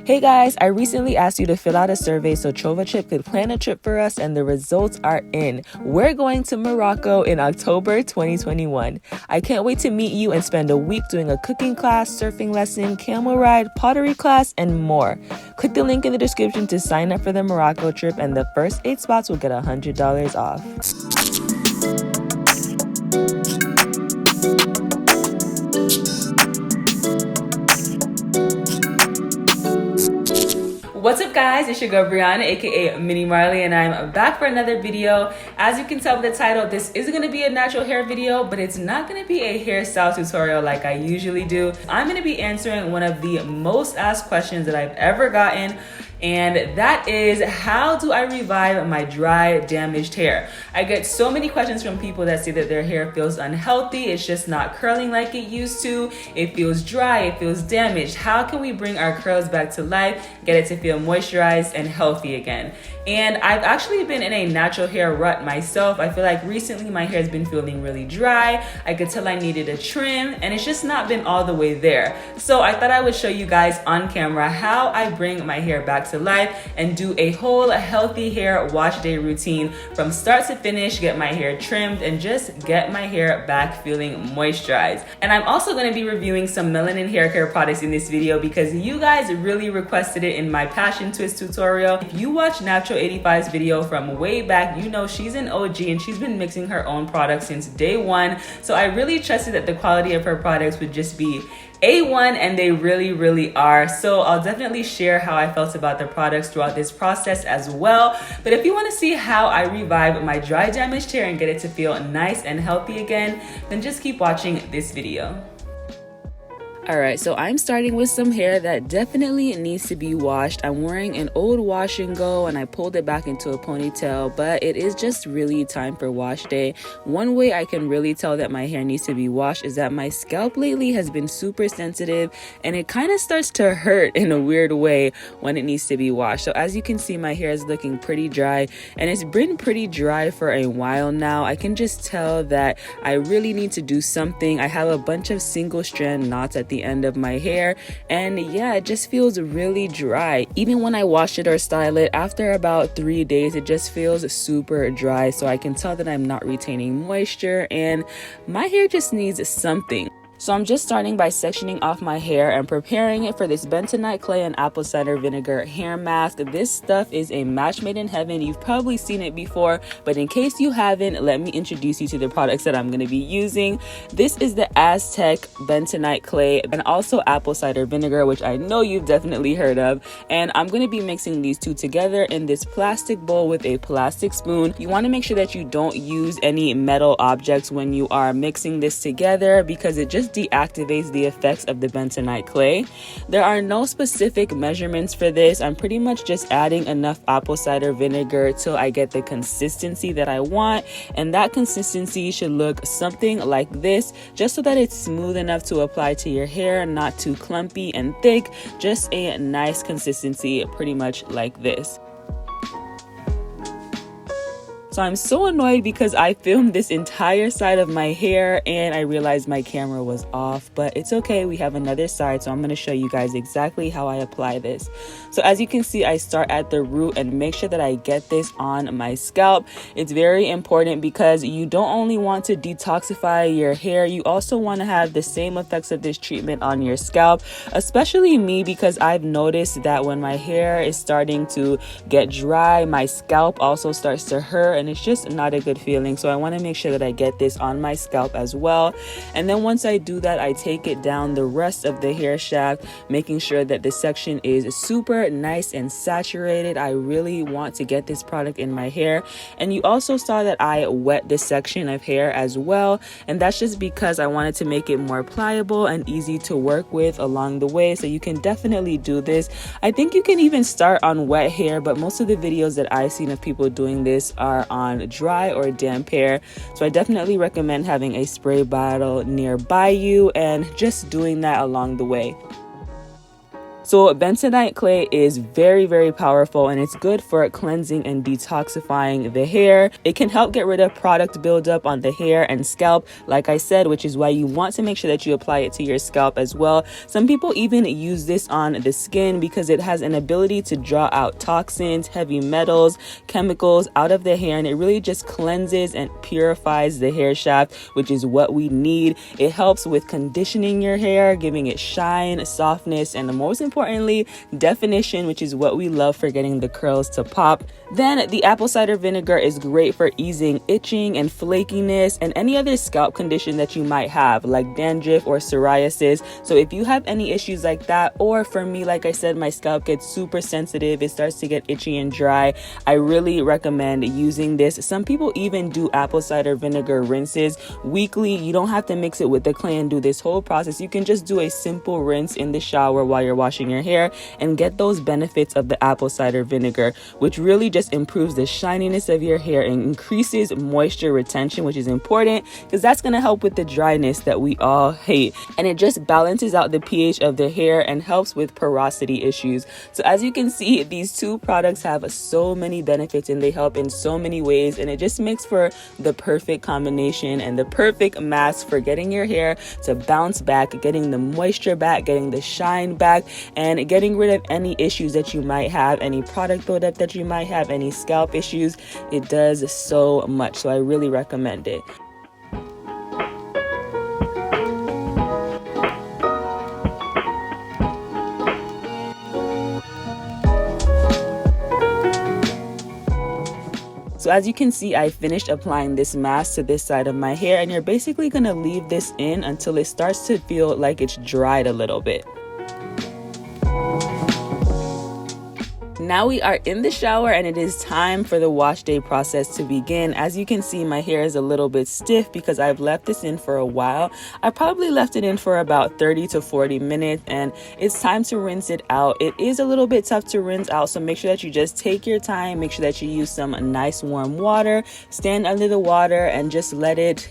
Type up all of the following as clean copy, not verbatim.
Hey guys, I recently asked you to fill out a survey so Chova Chip could plan a trip for us, and the results are in. We're going to Morocco in October 2021. I can't wait to meet you and spend a week doing a cooking class, surfing lesson, camel ride, pottery class, and more. Click the link in the description to sign up for the Morocco trip, and the first 8 spots will get $100 off. What's up guys, it's your girl Brianna aka MiniMarley, and I'm back for another video. As you can tell by the title, this isn't going to be a natural hair video, but it's not going to be a hairstyle tutorial like I usually do. I'm going to be answering one of the most asked questions that I've ever gotten, and that is, how do I revive my dry, damaged hair? I get so many questions from people that say that their hair feels unhealthy, it's just not curling like it used to, it feels dry, it feels damaged. How can we bring our curls back to life, get it to feel moisturized and healthy again? And I've actually been in a natural hair rut myself. I feel like recently my hair's been feeling really dry. I could tell I needed a trim, and it's just not been all the way there. So I thought I would show you guys on camera how I bring my hair back to life and do a whole healthy hair wash day routine from start to finish, get my hair trimmed and just get my hair back feeling moisturized. And I'm also going to be reviewing some Melanin hair care products in this video because you guys really requested it in my passion twist tutorial. If you watch Natural 85's video from way back, you know she's an OG and she's been mixing her own products since day one. So I really trusted that the quality of her products would just be A1, and they really are. So I'll definitely share how I felt about the products throughout this process as well. But if you want to see how I revive my dry, damaged hair and get it to feel nice and healthy again, then just keep watching this video. Alright, so I'm starting with some hair that definitely needs to be washed. I'm wearing an old wash and go, and I pulled it back into a ponytail, but it is just really time for wash day. One way I can really tell that my hair needs to be washed is that my scalp lately has been super sensitive, and it kind of starts to hurt in a weird way when it needs to be washed. So as you can see, my hair is looking pretty dry, and it's been pretty dry for a while now. I can just tell that I really need to do something. I have a bunch of single strand knots at the end of my hair, and yeah, it just feels really dry. Even when I wash it or style it, after about 3 days, it just feels super dry. So I can tell that I'm not retaining moisture, and my hair just needs something. So I'm just starting by sectioning off my hair and preparing it for this Bentonite clay and apple cider vinegar hair mask. This stuff is a match made in heaven. You've probably seen it before, but in case you haven't, let me introduce you to the products that I'm going to be using. This is the Aztec Bentonite clay and also apple cider vinegar, which I know you've definitely heard of. And I'm going to be mixing these two together in this plastic bowl with a plastic spoon. You want to make sure that you don't use any metal objects when you are mixing this together, because it just deactivates the effects of the bentonite clay. There are no specific measurements for this. I'm pretty much just adding enough apple cider vinegar till I get the consistency that I want, and that consistency should look something like this, just so that it's smooth enough to apply to your hair, not too clumpy and thick, just a nice consistency, pretty much like this. So I'm so annoyed because I filmed this entire side of my hair and I realized my camera was off, but it's okay, we have another side, so I'm going to show you guys exactly how I apply this. So as you can see, I start at the root and make sure that I get this on my scalp. It's very important because you don't only want to detoxify your hair, you also want to have the same effects of this treatment on your scalp, especially me, because I've noticed that when my hair is starting to get dry, my scalp also starts to hurt, and it's just not a good feeling. So I want to make sure that I get this on my scalp as well. And then once I do that, I take it down the rest of the hair shaft, making sure that the section is super nice and saturated. I really want to get this product in my hair. And you also saw that I wet this section of hair as well, and that's just because I wanted to make it more pliable and easy to work with along the way. So you can definitely do this. I think you can even start on wet hair, but most of the videos that I've seen of people doing this are on dry or damp hair. So I definitely recommend having a spray bottle nearby you and just doing that along the way. So bentonite clay is very, very powerful, and it's good for cleansing and detoxifying the hair. It can help get rid of product buildup on the hair and scalp, like I said, which is why you want to make sure that you apply it to your scalp as well. Some people even use this on the skin because it has an ability to draw out toxins, heavy metals, chemicals out of the hair, and it really just cleanses and purifies the hair shaft, which is what we need. It helps with conditioning your hair, giving it shine, softness, and most importantly, definition, which is what we love for getting the curls to pop. Then the apple cider vinegar is great for easing itching and flakiness and any other scalp condition that you might have, like dandruff or psoriasis. So if you have any issues like that, or for me, like I said, my scalp gets super sensitive, it starts to get itchy and dry, I really recommend using this. Some people even do apple cider vinegar rinses weekly. You don't have to mix it with the clay and do this whole process. You can just do a simple rinse in the shower while you're washing your hair and get those benefits of the apple cider vinegar, which really just improves the shininess of your hair and increases moisture retention, which is important because that's going to help with the dryness that we all hate. And it just balances out the pH of the hair and helps with porosity issues. So as you can see, these two products have so many benefits and they help in so many ways, and it just makes for the perfect combination and the perfect mask for getting your hair to bounce back, getting the moisture back, getting the shine back, and getting rid of any issues that you might have, any product buildup that you might have, any scalp issues. It does so much, so I really recommend it. So as you can see, I finished applying this mask to this side of my hair, and you're basically going to leave this in until it starts to feel like it's dried a little bit. Now we are in the shower and it is time for the wash day process to begin. As you can see, my hair is a little bit stiff because I've left this in for a while. I probably left it in for about 30 to 40 minutes and it's time to rinse it out. It is a little bit tough to rinse out, so make sure that you just take your time. Make sure that you use some nice warm water, stand under the water and just let it,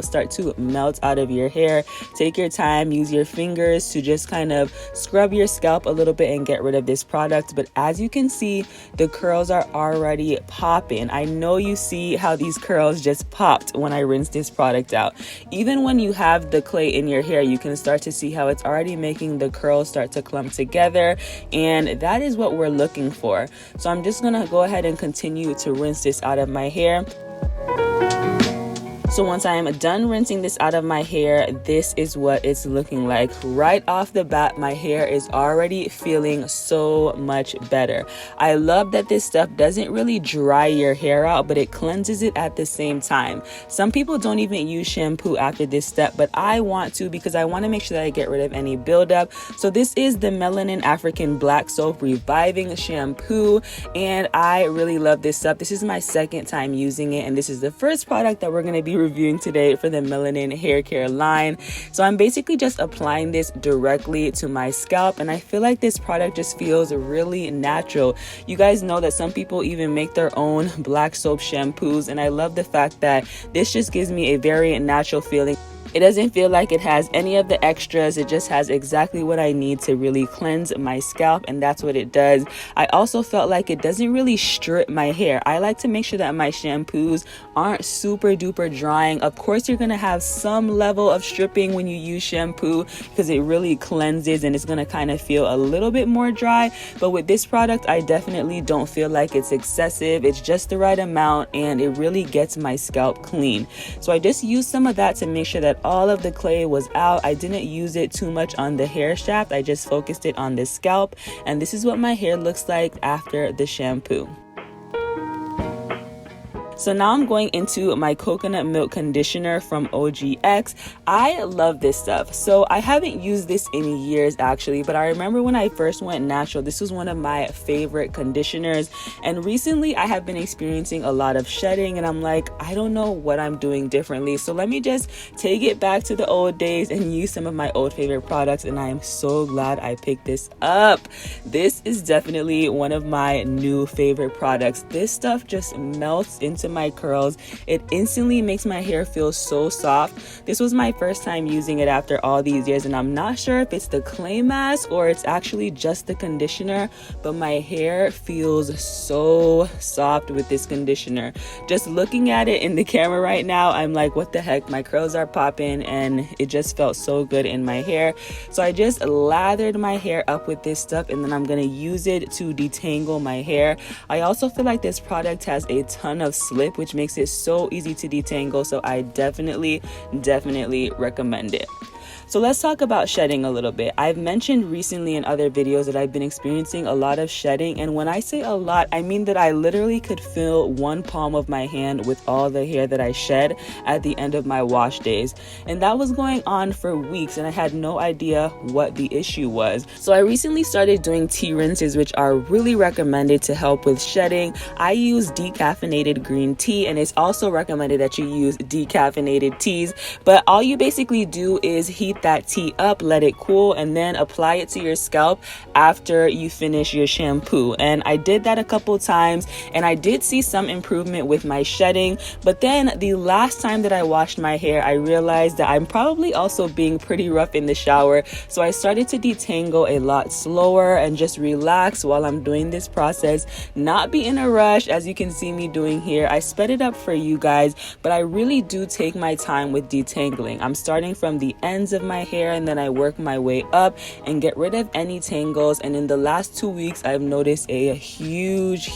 start to melt out of your hair. Take your time, use your fingers to just kind of scrub your scalp a little bit and get rid of this product. But as you can see, the curls are already popping. I know you see how these curls just popped when I rinsed this product out. Even when you have the clay in your hair, you can start to see how it's already making the curls start to clump together, and that is what we're looking for. So I'm just gonna go ahead and continue to rinse this out of my hair. So once I am done rinsing this out of my hair, this is what it's looking like. Right off the bat, my hair is already feeling so much better. I love that this stuff doesn't really dry your hair out, but it cleanses it at the same time. Some people don't even use shampoo after this step, but I want to because I want to make sure that I get rid of any buildup. So this is the Melanin African Black Soap Reviving Shampoo, and I really love this stuff. This is my second time using it, and this is the first product that we're going to be reviewing today for the Melanin hair care line. So I'm basically just applying this directly to my scalp, and I feel like this product just feels really natural. You guys know that some people even make their own black soap shampoos, and I love the fact that this just gives me a very natural feeling. It doesn't feel like it has any of the extras. It just has exactly what I need to really cleanse my scalp, and that's what it does. I also felt like it doesn't really strip my hair. I like to make sure that my shampoos aren't super duper drying. Of course, you're going to have some level of stripping when you use shampoo because it really cleanses and it's going to kind of feel a little bit more dry. But with this product, I definitely don't feel like it's excessive. It's just the right amount, and it really gets my scalp clean. So I just used some of that to make sure that all of the clay was out. I didn't use it too much on the hair shaft. I just focused it on the scalp, and this is what my hair looks like after the shampoo. So now I'm going into my coconut milk conditioner from OGX. I love this stuff. So I haven't used this in years actually, but I remember when I first went natural, this was one of my favorite conditioners. And recently I have been experiencing a lot of shedding, and I'm like, I don't know what I'm doing differently. So let me just take it back to the old days and use some of my old favorite products. And I am so glad I picked this up. This is definitely one of my new favorite products. This stuff just melts into into my curls. It instantly makes my hair feel so soft. This was my first time using it after all these years, and I'm not sure if it's the clay mask or it's actually just the conditioner, but my hair feels so soft with this conditioner. Just looking at it in the camera right now, I'm like, what the heck? My curls are popping, and it just felt so good in my hair. So I just lathered my hair up with this stuff, and then I'm gonna use it to detangle my hair. I also feel like this product has a ton of slip, which makes it so easy to detangle, so I definitely recommend it. So let's talk about shedding a little bit. I've mentioned recently in other videos that I've been experiencing a lot of shedding, and when I say a lot, I mean that I literally could feel one palm of my hand with all the hair that I shed at the end of my wash days. And that was going on for weeks, and I had no idea what the issue was. So I recently started doing tea rinses, which are really recommended to help with shedding. I use decaffeinated green tea, and it's also recommended that you use decaffeinated teas, but all you basically do is heat that tea up, let it cool, and then apply it to your scalp after you finish your shampoo. And I did that a couple times, and I did see some improvement with my shedding. But then the last time that I washed my hair, I realized that I'm probably also being pretty rough in the shower, so I started to detangle a lot slower and just relax while I'm doing this process, not be in a rush as you can see me doing here. I sped it up for you guys, but I really do take my time with detangling. I'm starting from the ends of my hair, and then I work my way up and get rid of any tangles. And in the last 2 weeks, I've noticed a huge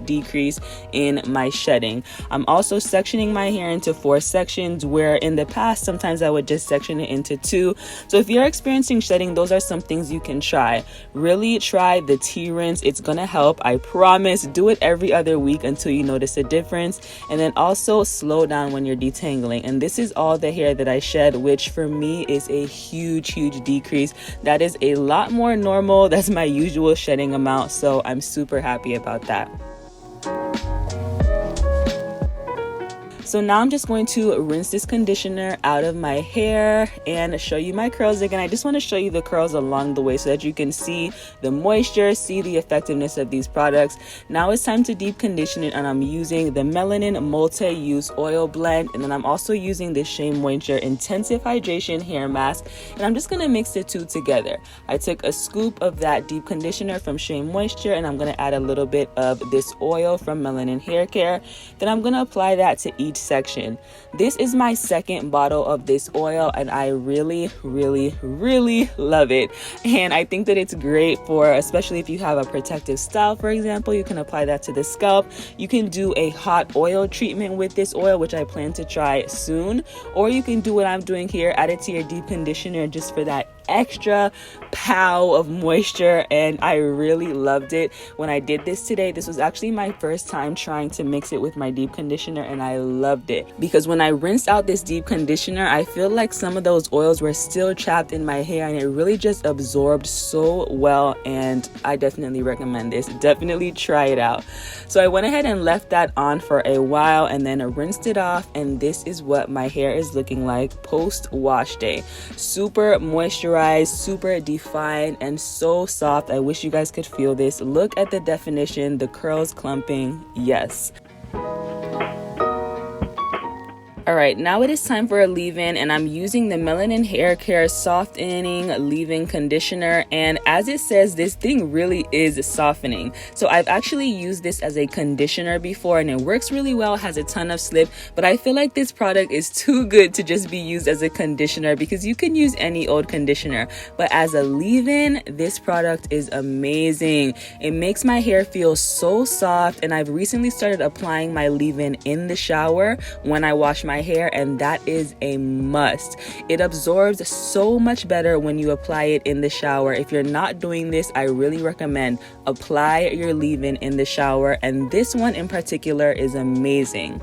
decrease in my shedding. I'm also sectioning my hair into 4 sections, where in the past sometimes I would just section it into 2. So if you're experiencing shedding, those are some things you can try. Really try the tea rinse. It's gonna help, I promise. Do it every other week until you notice a difference, and then also slow down when you're detangling. And this is all the hair that I shed, which for me is a huge decrease. That is a lot more normal. That's my usual shedding amount, so I'm super happy about that. So now I'm just going to rinse this conditioner out of my hair and show you my curls again. I just want to show you the curls along the way so that you can see the moisture, see the effectiveness of these products. Now it's time to deep condition it, and I'm using the Melanin multi-use oil blend, and then I'm also using the Shea Moisture Intensive Hydration hair mask, and I'm just going to mix the two together. I took a scoop of that deep conditioner from Shea Moisture, and I'm going to add a little bit of this oil from Melanin Haircare. Then I'm going to apply that to each section. This is my second bottle of this oil, and I really love it. And I think that it's great for, especially if you have a protective style, for example, you can apply that to the scalp. You can do a hot oil treatment with this oil, which I plan to try soon, or you can do what I'm doing here, add it to your deep conditioner just for that extra pow of moisture. And I really loved it when I did this today. This was actually my first time trying to mix it with my deep conditioner, and I loved it because when I rinsed out this deep conditioner, I feel like some of those oils were still trapped in my hair, and it really just absorbed so well. And I definitely recommend this. Definitely try it out. So I went ahead and left that on for a while, and then I rinsed it off, and this is what my hair is looking like post wash day. Super moisturized, super defined, and so soft. I wish you guys could feel this. Look at the definition, the curls clumping. Yes. All right, now it is time for a leave-in, and I'm using the Melanin Haircare Softening Leave-In Conditioner, and as it says, this thing really is softening. So I've actually used this as a conditioner before, and it works really well, has a ton of slip, but I feel like this product is too good to just be used as a conditioner because you can use any old conditioner, but as a leave-in, this product is amazing. It makes my hair feel so soft, and I've recently started applying my leave-in in the shower when I wash my hair, and that is a must. It absorbs so much better when you apply it in the shower. If you're not doing this, I really recommend apply your leave-in in the shower, and this one in particular is amazing.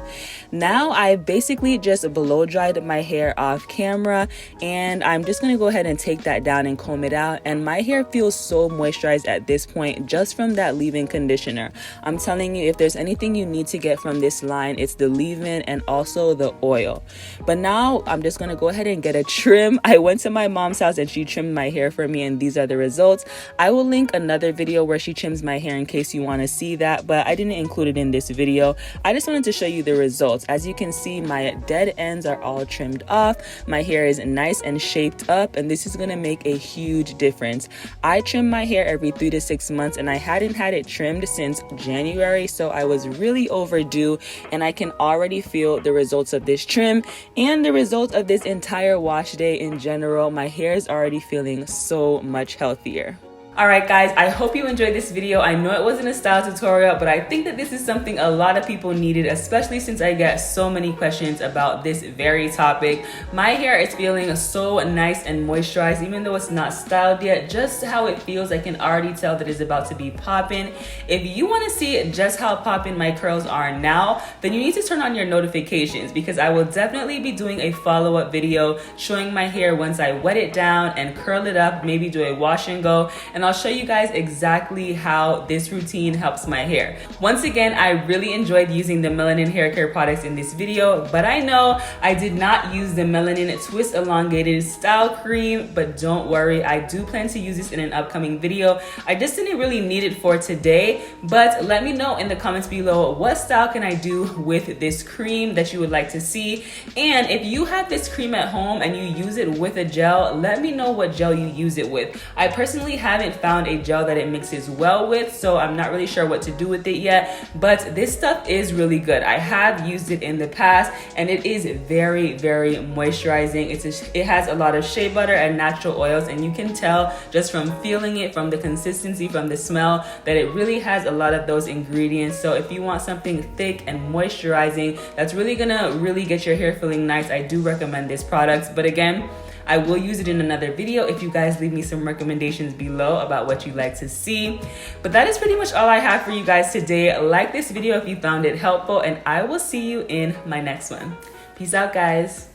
Now I basically just blow dried my hair off camera, and I'm just gonna go ahead and take that down and comb it out, and my hair feels so moisturized at this point just from that leave-in conditioner. I'm telling you, if there's anything you need to get from this line, it's the leave-in and also the oil. But now I'm just gonna go ahead and get a trim. I went to my mom's house and she trimmed my hair for me, and these are the results. I will link another video where she trims my hair in case you want to see that, but I didn't include it in this video. I just wanted to show you the results. As you can see, my dead ends are all trimmed off. My hair is nice and shaped up, and this is gonna make a huge difference. I trim my hair every 3 to 6 months, and I hadn't had it trimmed since January, so I was really overdue, and I can already feel the results of this trim and the results of this entire wash day in general. My hair is already feeling so much healthier. Alright guys, I hope you enjoyed this video. I know it wasn't a style tutorial, but I think that this is something a lot of people needed, especially since I get so many questions about this very topic. My hair is feeling so nice and moisturized, even though it's not styled yet. Just how it feels, I can already tell that it's about to be popping. If you want to see just how popping my curls are now, then you need to turn on your notifications, because I will definitely be doing a follow-up video showing my hair once I wet it down and curl it up, maybe do a wash and go, and I'll show you guys exactly how this routine helps my hair. Once again, I really enjoyed using the Melanin hair care products in this video, but I know I did not use the Melanin Twist Elongated Style Cream, but don't worry, I do plan to use this in an upcoming video. I just didn't really need it for today, but let me know in the comments below what style can I do with this cream that you would like to see. And if you have this cream at home and you use it with a gel, let me know what gel you use it with. I personally haven't found a gel that it mixes well with, so I'm not really sure what to do with it yet, but this stuff is really good. I have used it in the past and it is very, very moisturizing. It has a lot of shea butter and natural oils, and you can tell just from feeling it, from the consistency, from the smell, that it really has a lot of those ingredients. So if you want something thick and moisturizing that's really gonna get your hair feeling nice, I do recommend this product. But again, I will use it in another video if you guys leave me some recommendations below about what you'd like to see. But that is pretty much all I have for you guys today. Like this video if you found it helpful, and I will see you in my next one. Peace out, guys.